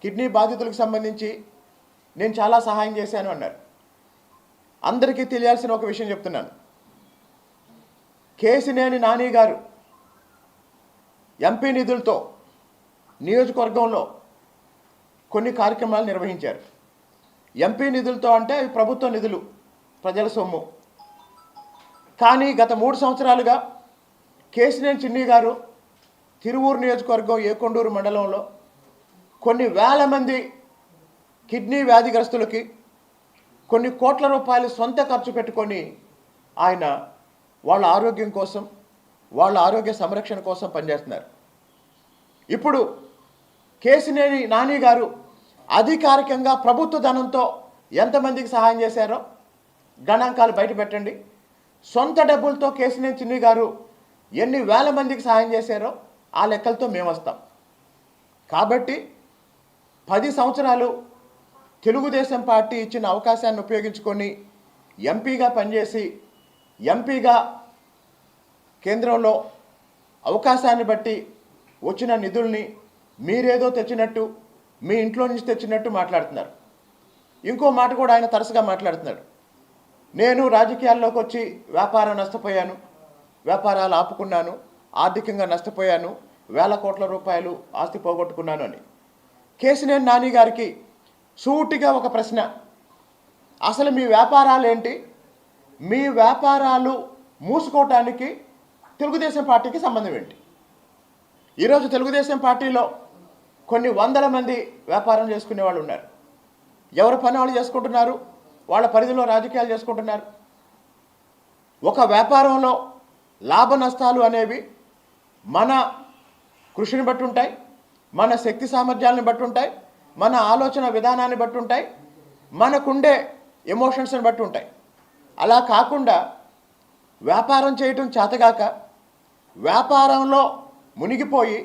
Kidney బాధితులకు సంబంధించి నేను చాలా సహాయం చేశాను అన్నారు. అందరికీ తెలియాల్సిన ఒక విషయం చెప్తున్నాను. కేసినేని నాని గారు ఎంపీ నిధులతో నియోజకవర్గంలో కొన్ని కార్యక్రమాలు నిర్వహించారు. ఎంపీ నిధులతో అంటే అవి ప్రభుత్వ నిధులు, ప్రజల సొమ్ము. కానీ గత 3 సంవత్సరాలుగా కేసినేని చిన్ని గారు తిరువూరు నియోజకవర్గం ఏకొండూరు మండలంలో కొన్ని వేల మంది కిడ్నీ వ్యాధిగ్రస్తులకి కొన్ని కోట్ల రూపాయలు సొంత ఖర్చు పెట్టుకొని ఆయన వాళ్ళ ఆరోగ్యం కోసం, వాళ్ళ ఆరోగ్య సంరక్షణ కోసం పనిచేస్తున్నారు. ఇప్పుడు కేసినేని నాని గారు అధికారికంగా ప్రభుత్వ ధనంతో ఎంతమందికి సహాయం చేశారో గణాంకాలు బయట పెట్టండి. సొంత డబ్బులతో కేసినేని చిన్ని గారు ఎన్ని వేల మందికి సహాయం చేశారో ఆ లెక్కలతో మేము వస్తాం. కాబట్టి 10 సంవత్సరాలు తెలుగుదేశం పార్టీ ఇచ్చిన అవకాశాన్ని ఉపయోగించుకొని ఎంపీగా పనిచేసి, ఎంపీగా కేంద్రంలో అవకాశాన్ని బట్టి వచ్చిన నిధుల్ని మీరేదో తెచ్చినట్టు, మీ ఇంట్లో నుంచి తెచ్చినట్టు మాట్లాడుతున్నారు. ఇంకో మాట కూడా ఆయన తరచుగా మాట్లాడుతున్నాడు. నేను రాజకీయాల్లోకి వచ్చి వ్యాపారం నష్టపోయాను, వ్యాపారాలు ఆపుకున్నాను, ఆర్థికంగా నష్టపోయాను, వేల కోట్ల రూపాయలు ఆస్తి పోగొట్టుకున్నాను అని. కేసినేని నాని గారికి సూటిగా ఒక ప్రశ్న, అసలు మీ వ్యాపారాలు ఏంటి? మీ వ్యాపారాలు మూసుకోవటానికి తెలుగుదేశం పార్టీకి సంబంధం ఏంటి? ఈరోజు తెలుగుదేశం పార్టీలో కొన్ని వందల మంది వ్యాపారం చేసుకునే వాళ్ళు ఉన్నారు. ఎవరి పని వాళ్ళు చేసుకుంటున్నారు, వాళ్ళ పరిధిలో రాజకీయాలు చేసుకుంటున్నారు. ఒక వ్యాపారంలో లాభ నష్టాలు అనేవి మన కృషిని బట్టి ఉంటాయి, మన శక్తి సామర్థ్యాలను బట్టి ఉంటాయి, మన ఆలోచన విధానాన్ని బట్టి ఉంటాయి, మనకుండే ఎమోషన్స్ని బట్టి ఉంటాయి. అలా కాకుండా వ్యాపారం చేయటం చేతగాక వ్యాపారంలో మునిగిపోయి